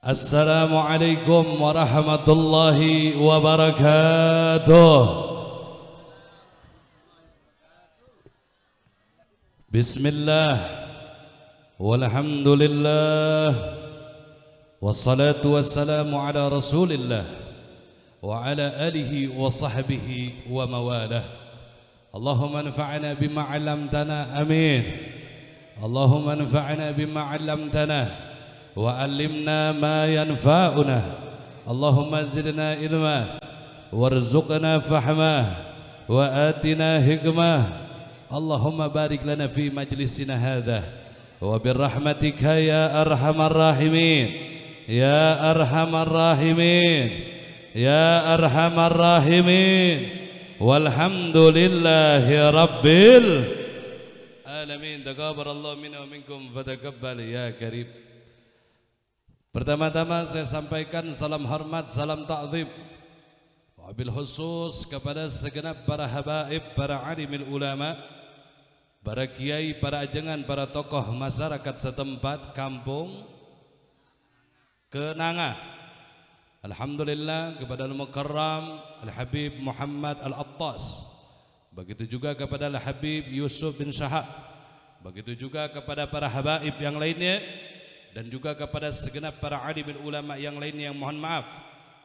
Assalamualaikum warahmatullahi wabarakatuh. Bismillah, walhamdulillah, wassalatu wassalamu ala rasulillah wa ala alihi wa sahbihi wa mawalah. Allahumma anfa'na bima 'allamtana, amin. Allahumma anfa'na bima 'allamtana wa 'allimna ma yanfa'una. Allahumma zidna ilma warzuqna fahma wa atina hikmah. Allahumma barik lana fi majlisina hadha wa birrahmatika ya arhamar rahimin, ya arhamar rahimin, ya arhamar rahimin. Walhamdulillahi rabbil alamin. Taqabbalallahu minna wa minkum fataqabbal ya karim. Pertama-tama saya sampaikan salam hormat, salam ta'zim, wabil khusus kepada segenap para habaib, para alimil ulama, para kiai, para ajengan, para tokoh masyarakat setempat kampung Kenanga. Alhamdulillah kepada Al-Mukarram Al-Habib Muhammad Al-Attas, begitu juga kepada Al-Habib Yusuf bin Syahab, begitu juga kepada para habaib yang lainnya, dan juga kepada segenap para alimul ulama yang lainnya yang mohon maaf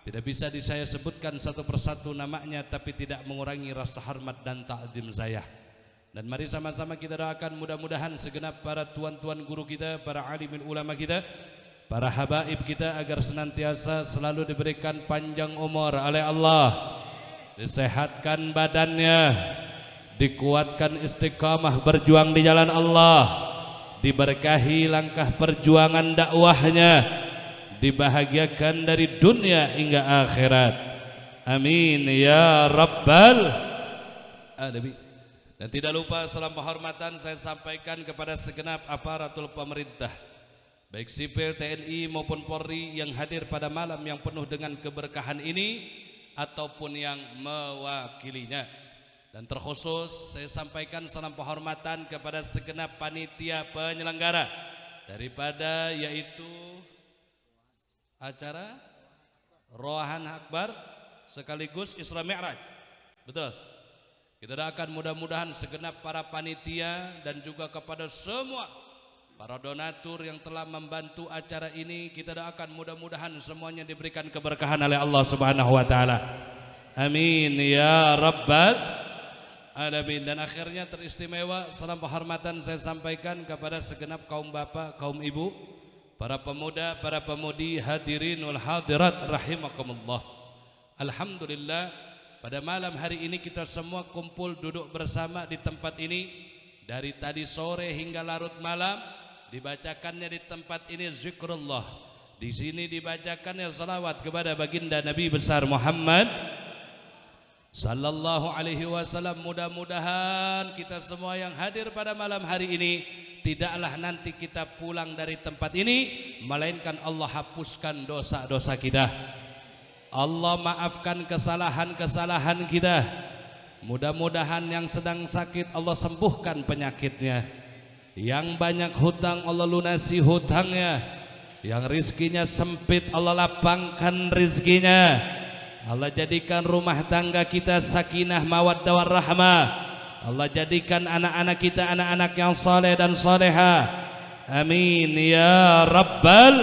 tidak bisa saya sebutkan satu persatu namanya, tapi tidak mengurangi rasa hormat dan ta'zim saya. Dan mari sama-sama kita doakan mudah-mudahan segenap para tuan-tuan guru kita, para alimul ulama kita, para habaib kita agar senantiasa selalu diberikan panjang umur oleh Allah, disehatkan badannya, dikuatkan istiqamah berjuang di jalan Allah, diberkahi langkah perjuangan dakwahnya, dibahagiakan dari dunia hingga akhirat, amin ya rabbal alamin. Dan tidak lupa salam penghormatan saya sampaikan kepada segenap aparatur pemerintah, baik sipil, TNI maupun Polri yang hadir pada malam yang penuh dengan keberkahan ini ataupun yang mewakilinya. Dan terkhusus saya sampaikan salam penghormatan kepada segenap panitia penyelenggara daripada yaitu acara Rohan Akbar sekaligus Isra Mi'raj. Betul. Kita doakan mudah-mudahan segenap para panitia dan juga kepada semua para donatur yang telah membantu acara ini, kita doakan mudah-mudahan semuanya diberikan keberkahan oleh Allah Subhanahu wa taala. Amin ya rabbal alamin. Dan akhirnya teristimewa salam penghormatan saya sampaikan kepada segenap kaum bapak, kaum ibu, para pemuda, para pemudi, hadirin wal hadirat rahimakumullah. Alhamdulillah pada malam hari ini kita semua kumpul duduk bersama di tempat ini. Dari tadi sore hingga larut malam dibacakannya di tempat ini zikrullah. Di sini dibacakannya salawat kepada baginda Nabi besar Muhammad sallallahu alaihi wasallam. Mudah-mudahan kita semua yang hadir pada malam hari ini tidaklah nanti kita pulang dari tempat ini melainkan Allah hapuskan dosa-dosa kita, Allah maafkan kesalahan-kesalahan kita. Mudah-mudahan yang sedang sakit Allah sembuhkan penyakitnya, yang banyak hutang Allah lunasi hutangnya, yang rizkinya sempit Allah lapangkan rizkinya, Allah jadikan rumah tangga kita sakinah mawaddah warahmah, Allah jadikan anak-anak kita anak-anak yang saleh dan saleha, amin ya rabbal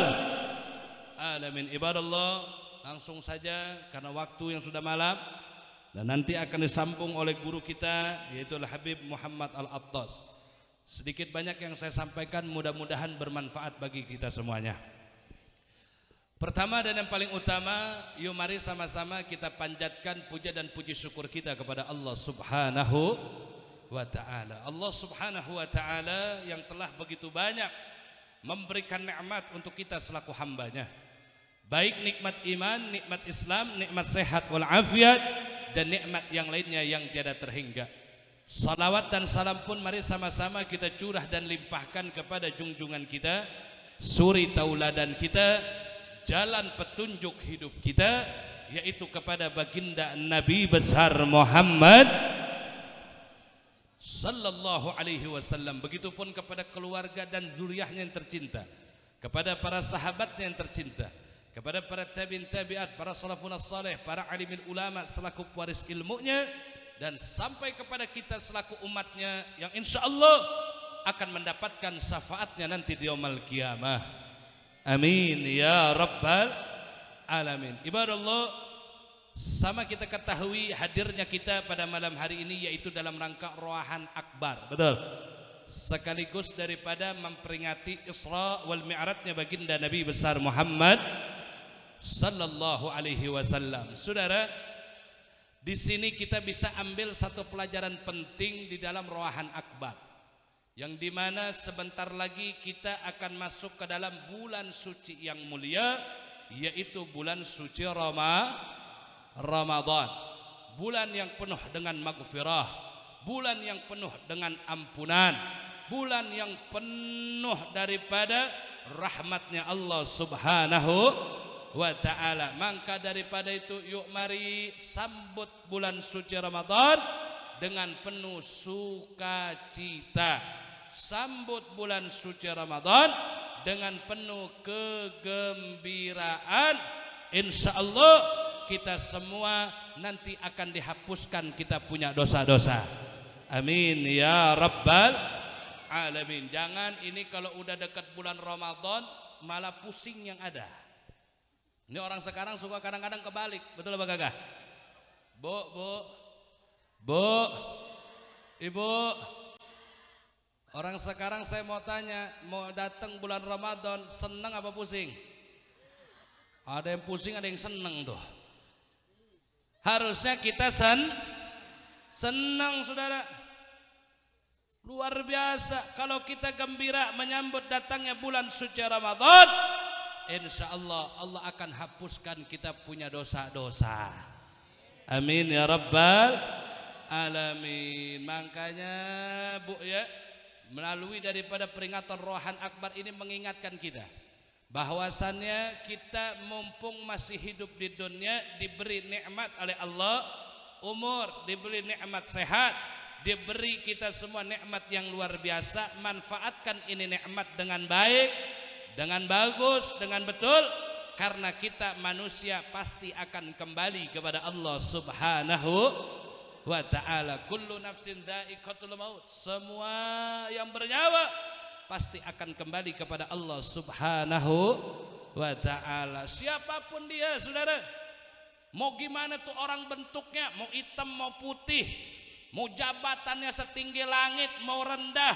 alamin. Ibadallah, langsung saja karena waktu yang sudah malam dan nanti akan disambung oleh guru kita yaitu Al-Habib Muhammad Al-Attas. Sedikit banyak yang saya sampaikan mudah-mudahan bermanfaat bagi kita semuanya. Pertama dan yang paling utama, yuk mari sama-sama kita panjatkan puja dan puji syukur kita kepada Allah Subhanahu wa ta'ala. Allah Subhanahu wa ta'ala yang telah begitu banyak memberikan nikmat untuk kita selaku hambanya, baik nikmat iman, nikmat Islam, nikmat sehat walafiat, dan nikmat yang lainnya yang tiada terhingga. Salawat dan salam pun mari sama-sama kita curah dan limpahkan kepada junjungan kita, suri tauladan kita, jalan petunjuk hidup kita, yaitu kepada baginda Nabi besar Muhammad sallallahu alaihi wasallam. Begitupun kepada keluarga dan zuriyahnya yang tercinta, kepada para sahabatnya yang tercinta, kepada para tabi'in tabi'at, para salafun saleh, para alimin ulama selaku pewaris ilmunya, dan sampai kepada kita selaku umatnya yang insya Allah akan mendapatkan syafaatnya nanti di yaumul qiyamah. Amin ya rabbal alamin. Ibadallah, sama kita ketahui hadirnya kita pada malam hari ini yaitu dalam rangka Rohan Akbar, betul, sekaligus daripada memperingati Isra wal Mi'rajnya baginda Nabi besar Muhammad sallallahu alaihi wasallam. Saudara, di sini kita bisa ambil satu pelajaran penting di dalam Rohan Akbar, yang dimana sebentar lagi kita akan masuk ke dalam bulan suci yang mulia, yaitu bulan suci Ramadan, bulan yang penuh dengan maghfirah, bulan yang penuh dengan ampunan, bulan yang penuh daripada rahmatnya Allah subhanahu wa ta'ala. Maka daripada itu, yuk mari sambut bulan suci Ramadan dengan penuh sukacita, sambut bulan suci Ramadan dengan penuh kegembiraan. Insya Allah kita semua nanti akan dihapuskan kita punya dosa-dosa. Amin ya rabbal alamin. Jangan ini kalau udah dekat bulan Ramadan malah pusing yang ada. Ini orang sekarang suka kadang-kadang kebalik, betul apa kagak? Bu, ibu, orang sekarang saya mau tanya, mau datang bulan Ramadan senang apa pusing? Ada yang pusing, ada yang senang tuh. Harusnya kita senang, saudara. Luar biasa kalau kita gembira menyambut datangnya bulan suci Ramadan. Insya Allah Allah akan hapuskan kita punya dosa-dosa. Amin ya rabbal alamin. Makanya Bu ya, melalui daripada peringatan Rohan Akbar ini mengingatkan kita bahwasannya kita mumpung masih hidup di dunia, diberi nikmat oleh Allah, umur, diberi nikmat sehat, diberi kita semua nikmat yang luar biasa. Manfaatkan ini nikmat dengan baik, dengan bagus, dengan betul, karena kita manusia pasti akan kembali kepada Allah subhanahu wa ta'ala. Kullu nafsin dha'iqatul maut, semua yang bernyawa pasti akan kembali kepada Allah subhanahu wa ta'ala. Siapapun dia, saudara, mau gimana tuh orang bentuknya, mau hitam mau putih, mau jabatannya setinggi langit mau rendah,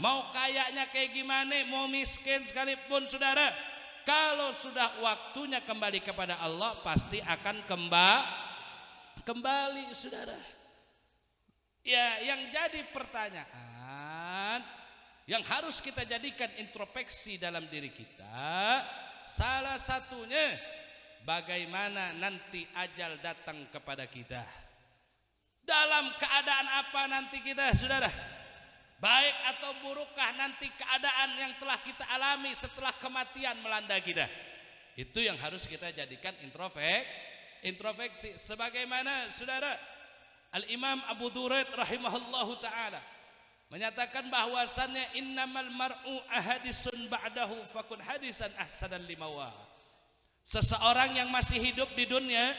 mau kayaknya kayak gimana, mau miskin sekalipun, saudara, kalau sudah waktunya kembali kepada Allah pasti akan kembali, saudara. Ya, yang jadi pertanyaan yang harus kita jadikan introspeksi dalam diri kita, salah satunya bagaimana nanti ajal datang kepada kita. Dalam keadaan apa nanti kita, saudara? Baik atau burukkah nanti keadaan yang telah kita alami setelah kematian melanda kita? Itu yang harus kita jadikan introspeksi. Sebagaimana saudara Al-Imam Abu Duraid rahimahullahu ta'ala menyatakan bahwasannya innamal mar'u ahadisun ba'dahu fakun hadisan ahsanan limawa. Seseorang yang masih hidup di dunia,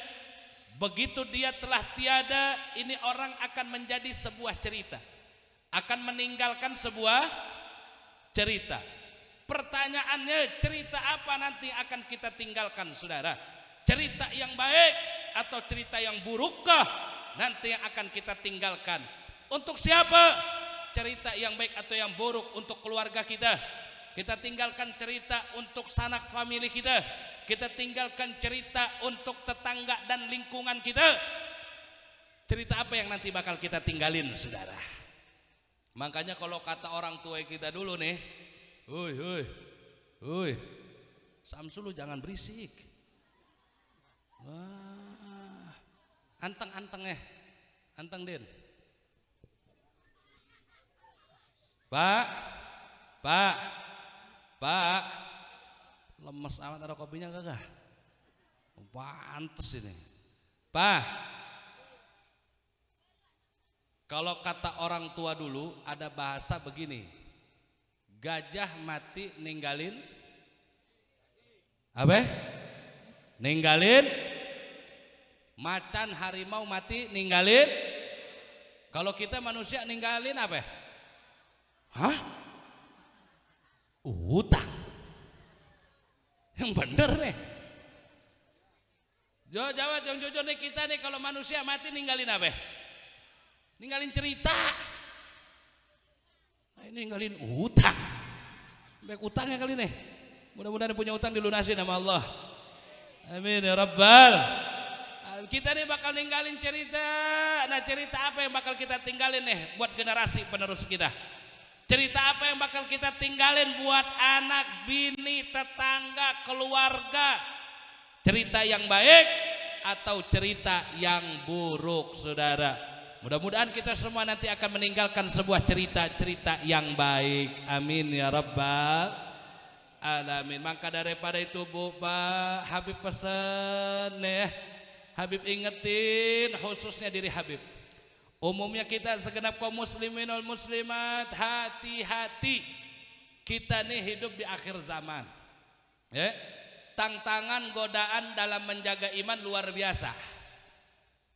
begitu dia telah tiada, ini orang akan menjadi sebuah cerita, akan meninggalkan sebuah cerita. Pertanyaannya, cerita apa nanti akan kita tinggalkan, saudara? Cerita yang baik atau cerita yang burukkah nanti yang akan kita tinggalkan? Untuk siapa? Cerita yang baik atau yang buruk untuk keluarga kita? Kita tinggalkan cerita untuk sanak famili kita, kita tinggalkan cerita untuk tetangga dan lingkungan kita. Cerita apa yang nanti bakal kita tinggalin, saudara? Makanya kalau kata orang tua kita dulu nih, Huy, Samsul jangan berisik. Wah, anteng din. Pak, lemes amat, ada kopinya kagak? Pantes ini. Pak, kalau kata orang tua dulu ada bahasa begini, gajah mati ninggalin apa? Ninggalin macan harimau mati ninggalin. Kalau kita manusia ninggalin apa? Hah? Utang. Yang bener nih. Jawab yang jujur nih, kita nih kalau manusia mati ninggalin apa? Ninggalin cerita. Nah, ini ninggalin utang. Baik utangnya kali nih. Mudah-mudahan punya utang dilunasi nama Allah. Amin ya Rabbal. Kita nih bakal ninggalin cerita. Nah, cerita apa yang bakal kita tinggalin nih buat generasi penerus kita? Cerita apa yang bakal kita tinggalin buat anak, bini, tetangga, keluarga? Cerita yang baik atau cerita yang buruk, saudara? Mudah-mudahan kita semua nanti akan meninggalkan sebuah cerita-cerita yang baik. Amin ya Rabbal alamin. Maka daripada itu Bu, Pak Habib pesan nih, Habib ingetin khususnya diri Habib. Umumnya kita segenap kaum muslimin wal muslimat, hati-hati. Kita nih hidup di akhir zaman. Ya. Tantangan godaan dalam menjaga iman luar biasa.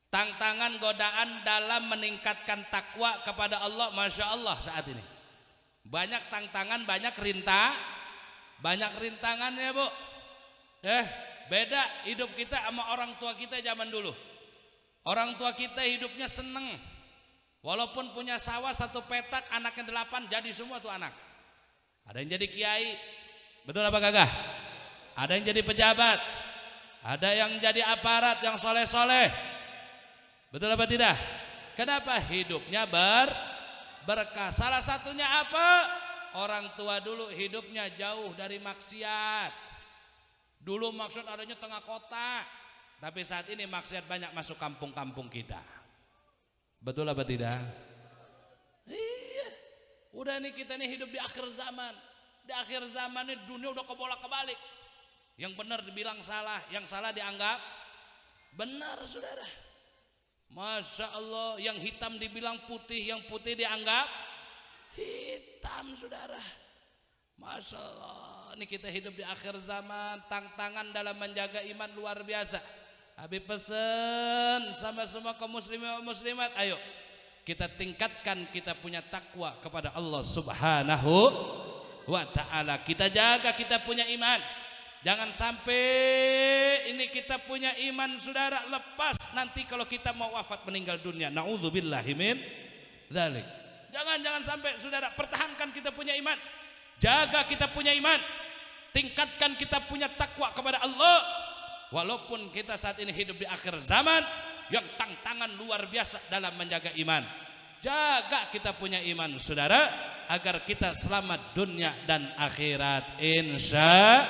Tantangan godaan dalam meningkatkan takwa kepada Allah, Masya Allah saat ini. Banyak tantangan, banyak rintangan ya Bu. Beda hidup kita sama orang tua kita zaman dulu. Orang tua kita hidupnya seneng. Walaupun punya sawah 1 petak, anaknya 8, jadi semua tuh anak. Ada yang jadi kiai, betul apa kagak? Ada yang jadi pejabat, ada yang jadi aparat yang soleh-soleh, betul apa tidak? Kenapa? Hidupnya berkah. Salah satunya apa? Orang tua dulu hidupnya jauh dari maksiat. Dulu maksud adanya tengah kota, tapi saat ini maksiat banyak masuk kampung-kampung kita. Betul apa tidak? Iya. Udah nih kita nih hidup di akhir zaman. Di akhir zaman nih dunia udah kebolak-kebalik. Yang benar dibilang salah, yang salah dianggap benar, saudara. Masya Allah, yang hitam dibilang putih, yang putih dianggap hitam, saudara. Masya Allah, ini kita hidup di akhir zaman. Tantangan dalam menjaga iman luar biasa. Habib pesen sama semua kaum muslimin muslimat, ayo kita tingkatkan kita punya takwa kepada Allah Subhanahu wa ta'ala. Kita jaga kita punya iman. Jangan sampai ini kita punya iman, saudara, lepas nanti kalau kita mau wafat meninggal dunia. Na'udzubillahi min dzalik. Jangan sampai, saudara. Pertahankan kita punya iman. Jaga kita punya iman. Tingkatkan kita punya takwa kepada Allah. Walaupun kita saat ini hidup di akhir zaman yang tantangan luar biasa dalam menjaga iman. Jaga kita punya iman, saudara, agar kita selamat dunia dan akhirat, insya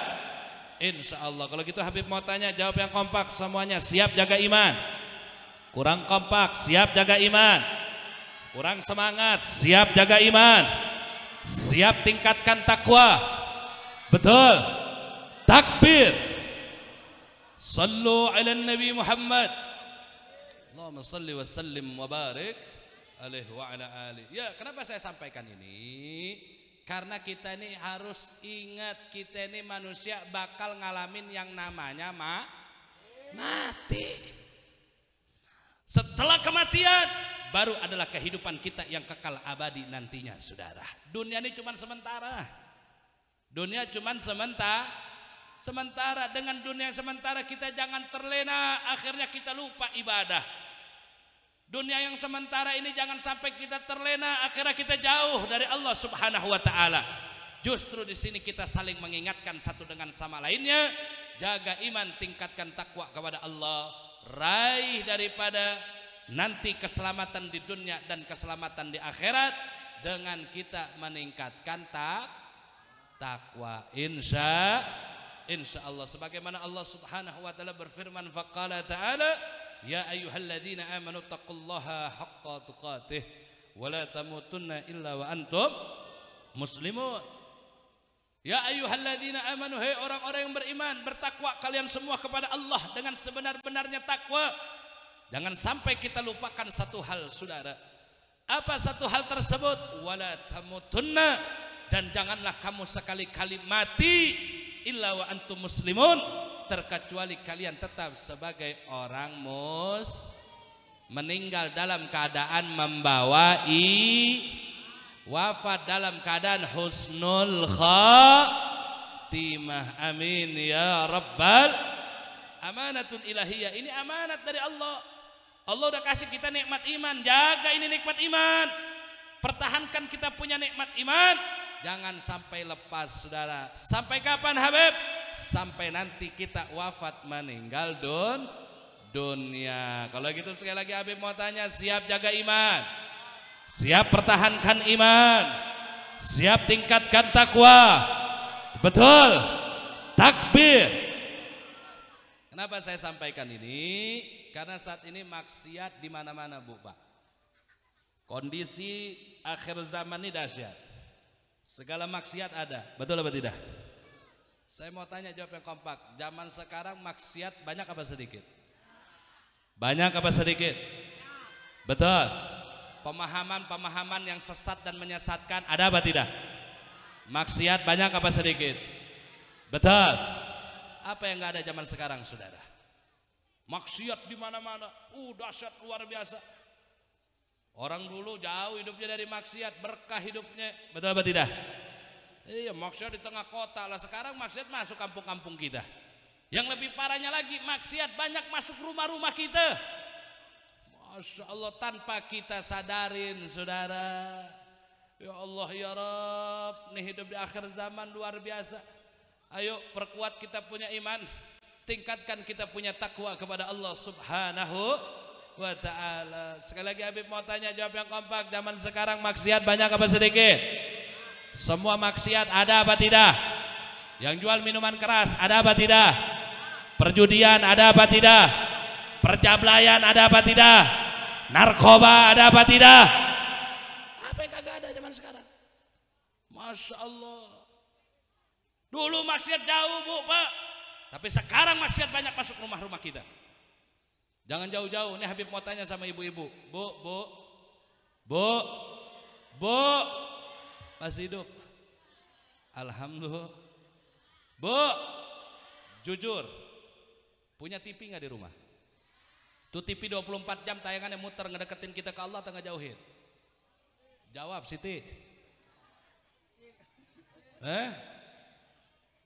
Allah. Kalau gitu Habib mau tanya, jawab yang kompak semuanya. Siap jaga iman? Kurang kompak, siap jaga iman? Kurang semangat, siap jaga iman? Siap tingkatkan takwa? Betul. Takbir. Sallu ala Nabi Muhammad. Allahumma salli wa sallim wa barik alaihi wa ala alihi. Ya, kenapa saya sampaikan ini? Karena kita ini harus ingat, kita ini manusia bakal ngalamin yang namanya mati. Setelah kematian baru adalah kehidupan kita yang kekal abadi nantinya, saudara. Dunia ini cuma sementara. Dunia cuma sementara. Dengan dunia sementara kita jangan terlena, akhirnya kita lupa ibadah. Dunia yang sementara ini jangan sampai kita terlena, akhirnya kita jauh dari Allah Subhanahu wa ta'ala. Justru di sini kita saling mengingatkan satu dengan sama lainnya. Jaga iman, tingkatkan takwa kepada Allah. Raih daripada nanti keselamatan di dunia dan keselamatan di akhirat dengan kita meningkatkan takwa. Insya Allah. Sebagaimana Allah Subhanahu wa ta'ala berfirman, faqala ta'ala, ya ayyuhalladzina amanu taqullaha haqqa tuqatih wa la tamutunna illa wa antum muslimun. Ya ayyuhalladzina amanu, hai orang-orang yang beriman, bertakwa kalian semua kepada Allah dengan sebenar-benarnya takwa. Jangan sampai kita lupakan satu hal, saudara. Apa satu hal tersebut? Wala tamutunna, dan janganlah kamu sekali-kali mati illa wa antum muslimun, terkecuali kalian tetap sebagai orang meninggal dalam keadaan membawa wafat dalam keadaan husnul khatimah. Amin ya rabbal. Amanatun ilahiyah, ini amanat dari Allah. Allah udah kasih kita nikmat iman, jaga ini nikmat iman. Pertahankan kita punya nikmat iman, jangan sampai lepas saudara. Sampai kapan Habib? Sampai nanti kita wafat meninggal dunia. Kalau gitu sekali lagi Habib mau tanya, siap jaga iman, siap pertahankan iman, siap tingkatkan takwa? Betul? Takbir. Kenapa saya sampaikan ini? Karena saat ini maksiat di mana-mana, Bu, Pak. Kondisi akhir zaman ini dahsyat. Segala maksiat ada, betul apa tidak? Saya mau tanya, jawab yang kompak. Zaman sekarang maksiat banyak apa sedikit? Banyak apa sedikit? Betul. Pemahaman-pemahaman yang sesat dan menyesatkan ada apa tidak? Maksiat banyak apa sedikit? Betul. Apa yang nggak ada zaman sekarang, saudara? Maksiat di mana-mana. Dahsyat luar biasa. Orang dulu jauh hidupnya dari maksiat, berkah hidupnya. Betul apa tidak? Iya, maksiat di tengah kota lah. Sekarang maksiat masuk kampung-kampung kita. Yang lebih parahnya lagi, maksiat banyak masuk rumah-rumah kita. Masya Allah, tanpa kita sadarin, saudara. Ya Allah ya Rabb, nih hidup di akhir zaman luar biasa. Ayo perkuat kita punya iman, tingkatkan kita punya takwa kepada Allah Subhanahu wa ta'ala. Sekali lagi Habib mau tanya, jawab yang kompak. Zaman sekarang maksiat banyak apa sedikit? Semua maksiat ada apa tidak? Yang jual minuman keras ada apa tidak? Perjudian ada apa tidak? Perjablayan ada apa tidak? Narkoba ada apa tidak? Apa yang kagak ada zaman sekarang? Masya Allah. Dulu maksiat jauh, Bu, Pak. Tapi sekarang maksiat banyak masuk rumah-rumah kita. Jangan jauh-jauh. Ini Habib mau tanya sama ibu-ibu. Bu, masih hidup? Alhamdulillah. Bu, jujur, punya TV nggak di rumah? Tuh TV 24 jam tayangannya muter, ngedeketin kita ke Allah atau ngejauhin? Jawab Siti.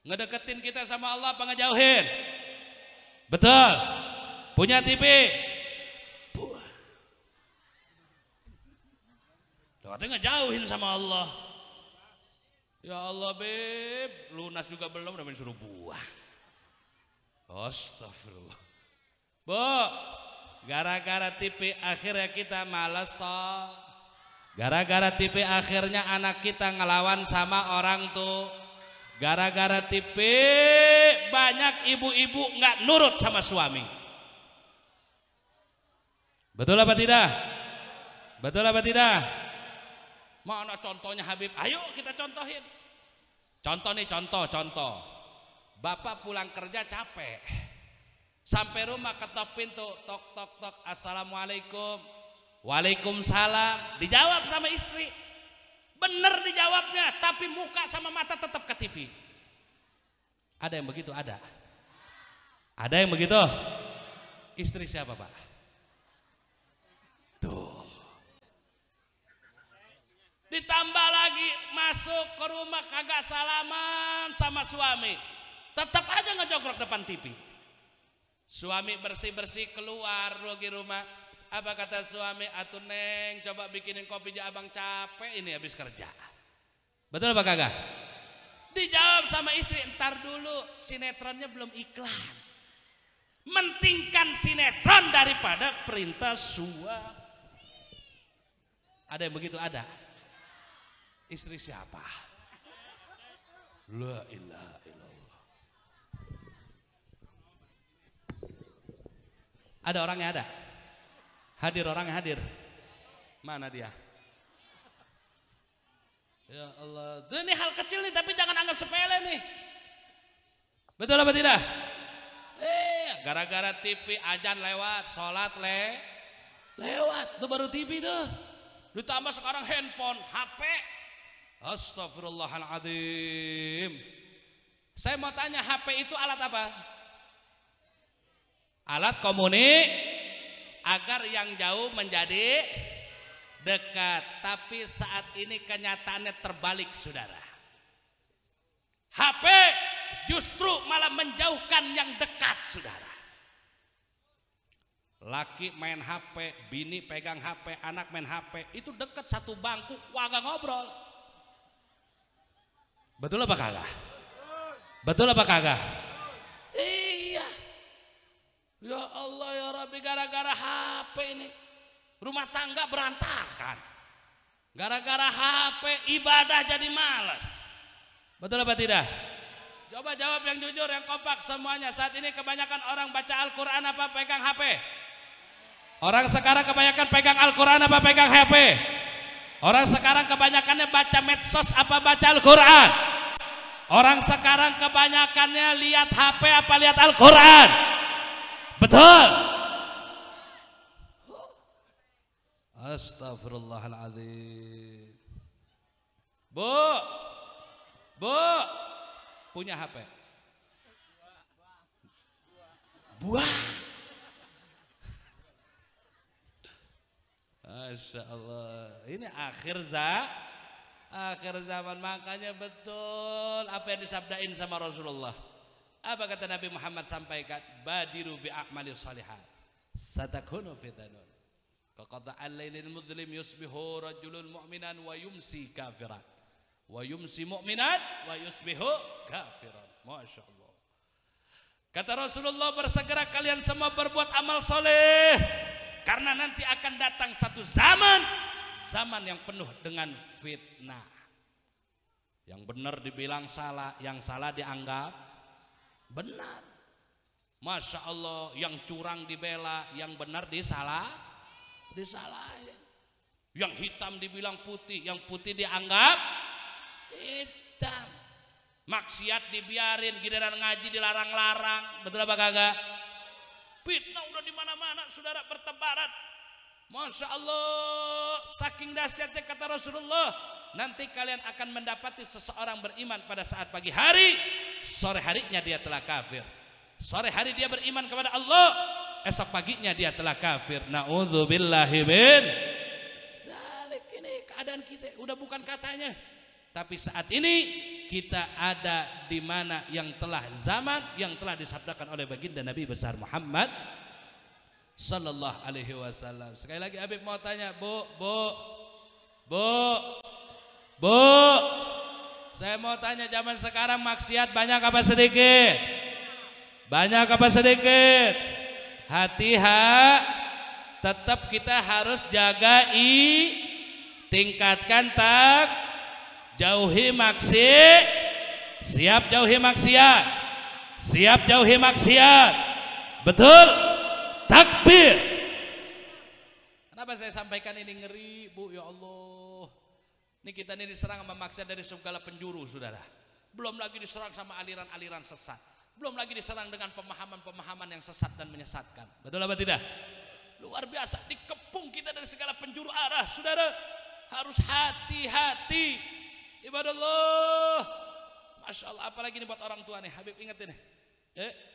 Ngedeketin kita sama Allah apa ngejauhin? Betul. Punya TV? Buah. Katanya ngejauhin sama Allah. Ya Allah, Beb, lunas juga belum, udah suruh buah. Astagfirullah. Bu, gara-gara TV akhirnya kita males. Gara-gara TV akhirnya anak kita ngelawan sama orang tuh. Gara-gara TV banyak ibu-ibu nggak nurut sama suami. Betul apa tidak? Betul apa tidak? Mana contohnya Habib? Ayo kita contohin. Contoh nih, contoh. Bapak pulang kerja capek. Sampai rumah ketok pintu, tok. Assalamualaikum. Waalaikumsalam. Dijawab sama istri. Bener dijawabnya, tapi muka sama mata tetap ke TV. Ada yang begitu? Ada. Ada yang begitu? Istri siapa, Pak? Tuh. Ditambah lagi masuk ke rumah kagak salaman sama suami. Tetap aja ngejogrok depan TV. Suami bersih-bersih keluar rugi rumah. Apa kata suami? Atuh Neng, coba bikinin kopi aja, abang capek ini habis kerja. Betul apa kagak? Dijawab sama istri, entar dulu, sinetronnya belum iklan. Mentingkan sinetron daripada perintah suami. Ada yang begitu? Ada. Istri siapa? La ilaha illallah. Ada orangnya? Ada. Hadir orangnya, hadir. Mana dia? Ya Allah, ini hal kecil nih, tapi jangan anggap sepele nih. Betul apa tidak? Gara-gara TV ajan lewat, sholat lewat, itu baru TV tuh. Ditambah sekarang handphone, HP. Astagfirullahaladzim. Saya mau tanya, HP itu alat apa? Alat komunikasi agar yang jauh menjadi dekat. Tapi saat ini kenyataannya terbalik, saudara. HP justru malah menjauhkan yang dekat, saudara. Laki main HP, bini pegang HP, anak main HP, itu dekat satu bangku, kagak ngobrol. Betul apa kagak? Betul apa kagak? Iya. Ya Allah ya Rabbi, gara-gara HP ini rumah tangga berantakan. Gara-gara HP ibadah jadi malas. Betul apa tidak? Coba jawab yang jujur, yang kompak semuanya. Saat ini kebanyakan orang baca Al-Quran apa pegang HP? Orang sekarang kebanyakan pegang Al-Quran apa pegang HP? Orang sekarang kebanyakannya baca medsos apa baca Al-Quran? Orang sekarang kebanyakannya lihat HP apa lihat Al-Quran? Betul. Astagfirullahaladzim. Bu, punya HP? Buah. Masya Allah. Ini akhir zaman, makanya betul apa yang disabdain sama Rasulullah. Apa kata Nabi Muhammad sampaikan? Badiru bi'a'mali shalihat satakunu fitanun kaqada'al lailil mudlim yusbihu rajulun mu'minan wa yumsi kafiran wa yumsi mu'minan wa yusbihu kafiran. Masya Allah. Kata Rasulullah, bersegera kalian semua berbuat amal soleh, karena nanti akan datang satu zaman yang penuh dengan fitnah. Yang benar dibilang salah, yang salah dianggap benar. Masya Allah, yang curang dibela, yang benar disalahin. Yang hitam dibilang putih, yang putih dianggap hitam. Maksiat dibiarin, giliran ngaji dilarang-larang. Betul apa kagak? Fitnah udah di mana-mana, saudara, bertebaran. Masya Allah, saking dahsyatnya kata Rasulullah, nanti kalian akan mendapati seseorang beriman pada saat pagi hari, sore harinya dia telah kafir. Sore hari dia beriman kepada Allah, esok paginya dia telah kafir. Na'udzubillahi min dzalik. Ini keadaan kita, udah bukan katanya. Tapi saat ini kita ada di mana yang telah zaman yang telah disabdakan oleh baginda Nabi besar Muhammad sallallahu alaihi wasallam. Sekali lagi Habib mau tanya, Bu. Saya mau tanya, zaman sekarang maksiat banyak apa sedikit? Banyak apa sedikit? Tetap kita harus jaga tingkatkan jauhi maksiat, siap jauhi maksiat, betul, takbir. Kenapa saya sampaikan ini? Ngeri, Bu, ya Allah. Ini kita ini diserang sama maksiat dari segala penjuru, saudara. Belum lagi diserang sama aliran-aliran sesat. Belum lagi diserang dengan pemahaman-pemahaman yang sesat dan menyesatkan. Betul apa tidak? Luar biasa, dikepung kita dari segala penjuru arah, saudara. Harus hati-hati. Ibadallah, Masya Allah. Apalagi ini buat orang tua nih, Habib ingetin nih,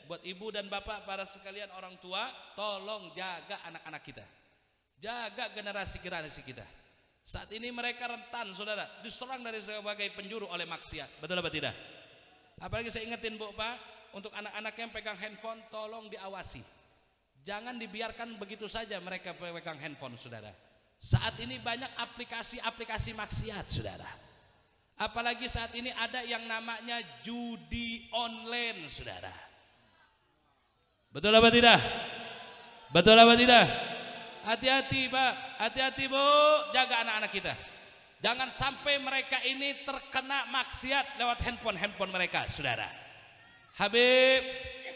buat ibu dan bapak, para sekalian orang tua, tolong jaga anak-anak kita, jaga generasi kita. Saat ini mereka rentan, saudara, diserang dari sebagai penjuru oleh maksiat. Betul apa tidak? Apalagi saya ingetin, Bu, Pak, untuk anak-anak yang pegang handphone, tolong diawasi, jangan dibiarkan begitu saja mereka pegang handphone, saudara. Saat ini banyak aplikasi maksiat, saudara. Apalagi saat ini ada yang namanya judi online, saudara. Betul apa tidak? Betul apa tidak? Hati-hati, Pak, hati-hati, Bu, jaga anak-anak kita. Jangan sampai mereka ini terkena maksiat lewat handphone mereka, saudara. Habib,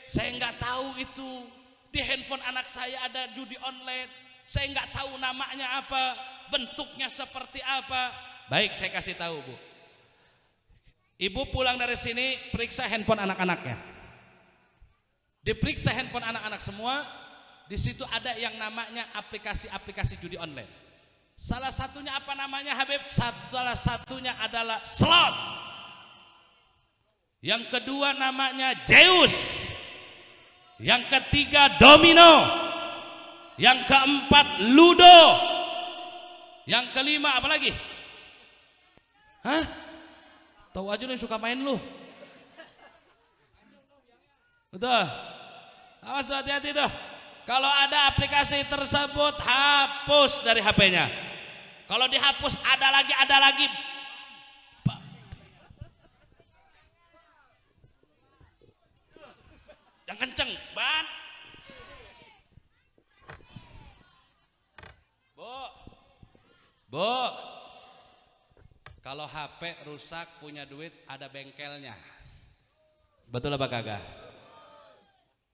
saya nggak tahu itu di handphone anak saya ada judi online. Saya nggak tahu namanya apa, bentuknya seperti apa. Baik, saya kasih tahu, Bu. Ibu pulang dari sini, periksa handphone anak-anaknya. Diperiksa handphone anak-anak semua. Di situ ada yang namanya aplikasi judi online. Salah satunya apa namanya, Habib? Salah satunya adalah slot. Yang kedua namanya Zeus. Yang ketiga domino. Yang keempat ludo. Yang kelima apa lagi? Hah? Tahu aja lu yang suka main lu. Betul. Awas tuh, hati-hati tuh. Kalau ada aplikasi tersebut hapus dari HP-nya. Kalau dihapus ada lagi. Yang kenceng, ban. Bu, kalau HP rusak punya duit ada bengkelnya. Betul apa kagak?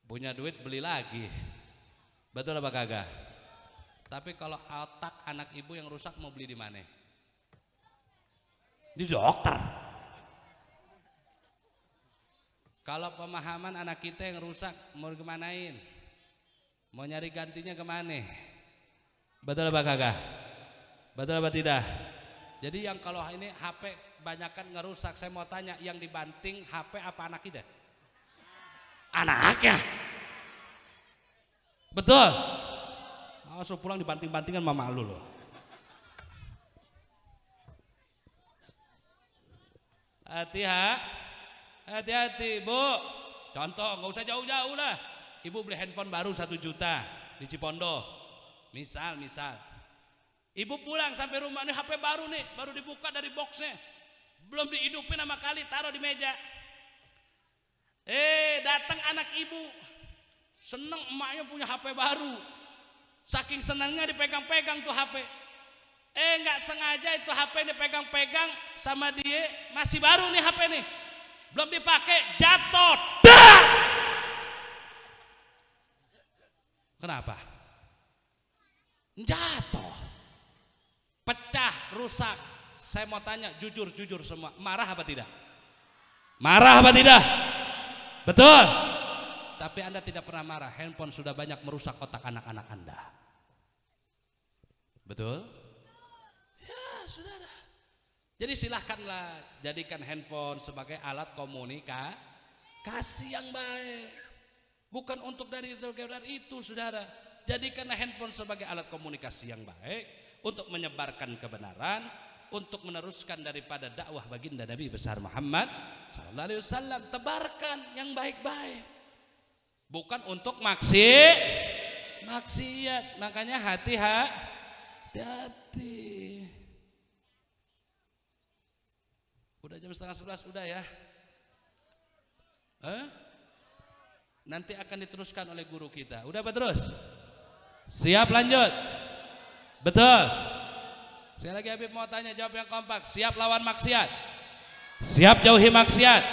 Punya duit beli lagi. Betul apa kagak? Tapi kalau otak anak ibu yang rusak mau beli di mana? Di dokter. Kalau pemahaman anak kita yang rusak mau kemanain? Mau nyari gantinya kemana? Betul apa kagak? Betul apa tidak? Jadi yang kalau ini HP banyakan ngerusak, saya mau tanya yang dibanting HP apa anak kita? Anaknya. Betul. Masuk pulang dibanting-bantingan mama lu loh. Hati-hati Bu. Contoh nggak usah jauh-jauh lah. Ibu beli handphone baru 1 juta di Cipondo. Misal. Ibu pulang sampai rumah nih HP baru nih, baru dibuka dari boxnya, belum dihidupin sama kali, taruh di meja. Datang anak ibu, seneng emaknya punya HP baru, saking senangnya dipegang-pegang tuh HP. Nggak sengaja itu HP dipegang-pegang sama dia, masih baru nih HP nih, belum dipakai, jatuh. Dah! Kenapa? Jatuh. Pecah, rusak. Saya mau tanya jujur semua, marah apa tidak? Marah apa tidak? Betul. Tapi Anda tidak pernah marah. Handphone sudah banyak merusak otak anak-anak Anda. Betul? Ya, saudara. Jadi silahkanlah jadikan handphone sebagai alat komunikasi yang baik. Bukan untuk dari itu, saudara. Jadikanlah handphone sebagai alat komunikasi yang baik. Untuk menyebarkan kebenaran, untuk meneruskan daripada dakwah baginda Nabi besar Muhammad sallallahu alaihi wasallam, tebarkan yang baik-baik. Bukan untuk maksiat. Makanya hati-hati. Udah jam 10:30 udah ya. Nanti akan diteruskan oleh guru kita. Udah apa terus? Siap lanjut. Betul. Sekali lagi Habib mau tanya, jawab yang kompak. Siap lawan maksiat, siap jauhi maksiat,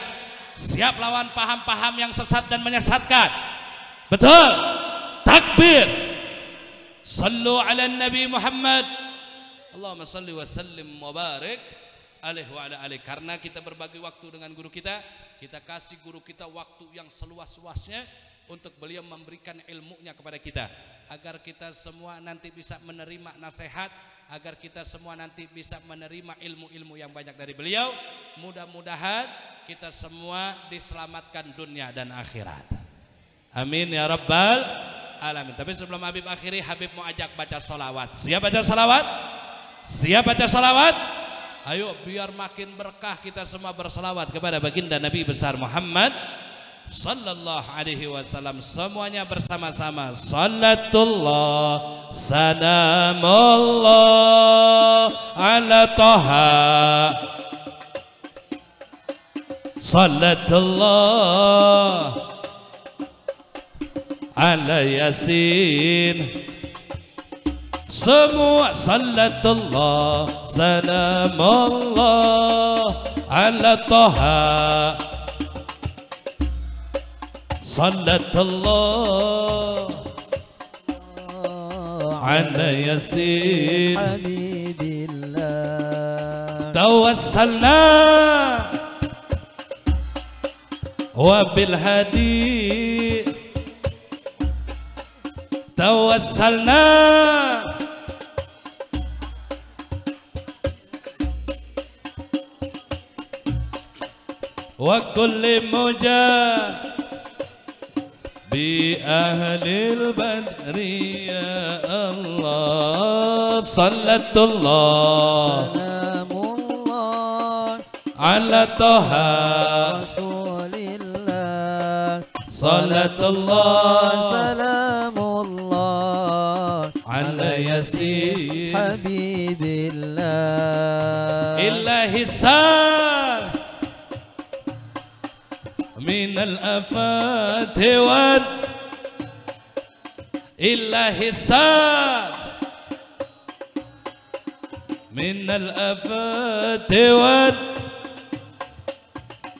siap lawan paham-paham yang sesat dan menyesatkan. Betul. Takbir. Sallu ala Nabi Muhammad. Allahumma salli wa sallim wa barik alaihi wa ala alihi. Karena kita berbagi waktu dengan guru kita, kita kasih guru kita waktu yang seluas-luasnya untuk beliau memberikan ilmunya kepada kita, agar kita semua nanti bisa menerima nasihat, agar kita semua nanti bisa menerima ilmu-ilmu yang banyak dari beliau. Mudah-mudahan kita semua diselamatkan dunia dan akhirat. Amin ya rabbal alamin. Tapi sebelum Habib akhiri, Habib mau ajak baca sholawat. Siap baca sholawat? Siap baca sholawat? Ayo biar makin berkah kita semua berselawat kepada baginda Nabi besar Muhammad sallallahu alaihi wasallam. Semuanya bersama-sama. Salatullah salamullah ala Taha. Salatullah ala Yasin. Semua salatullah salamullah ala Taha. Salatullah ala Yasin. Tawassalna wa bil hadi. Tawassalna wa kulli mujah بأهل البدر يا الله صلت الله سلام الله على طه رسول الله صلاة الله سلام الله على ياسين حبيب الله إلهي سار من الآفات إلهي سار من الآفات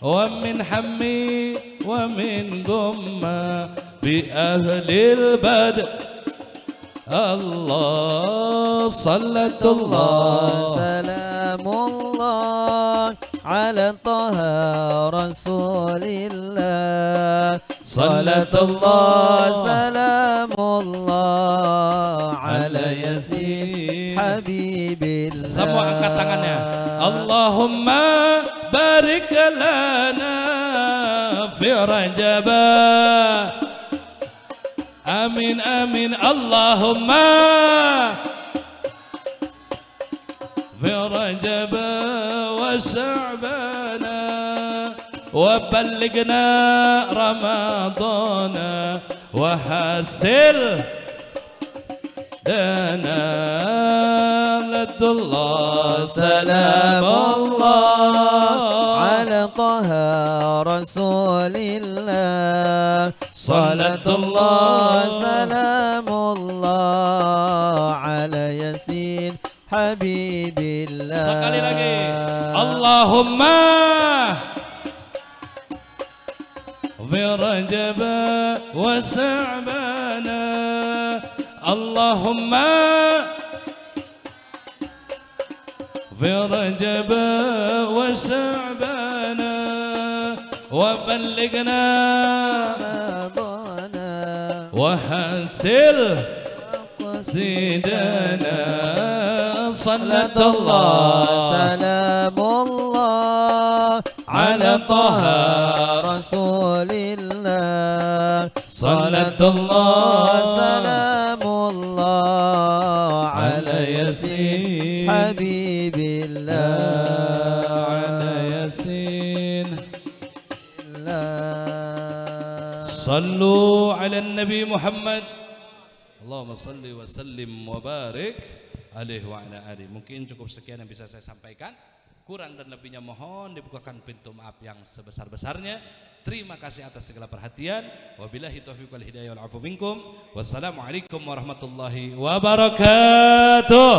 ومن حمي ومن غمة بأهل البدر الله صلت الله سلام الله على طه رسول الله صلاة الله سلام الله على ياسين حبيب الله. Semua angkat tangannya. Allahumma barik lana fi Rajab. Amin amin. Allahumma في رجب وشعبان وبلغنا رمضان وحسل دنا لد الله سلام الله على طه رسول الله صلاة الله سلام الله على ياسين حبيب الله. Sekali lagi. Allahumma fi Rajab wa Sha'ban. Allahumma fi Rajab wa Sha'ban wa ballighna رمضان wa hasil سيدنا صلاة الله سلام الله على طه رسول الله صلاة الله سلام الله على ياسين حبيب الله على ياسين صلوا على النبي محمد Allahumma salli wa sallim wa barik alaihi wa ala alihi. Mungkin cukup sekian yang bisa saya sampaikan. Kurang dan lebihnya mohon dibukakan pintu maaf yang sebesar-besarnya. Terima kasih atas segala perhatian. Wabillahi taufiq wal hidayah wal afu minkum. Wassalamualaikum warahmatullahi wabarakatuh.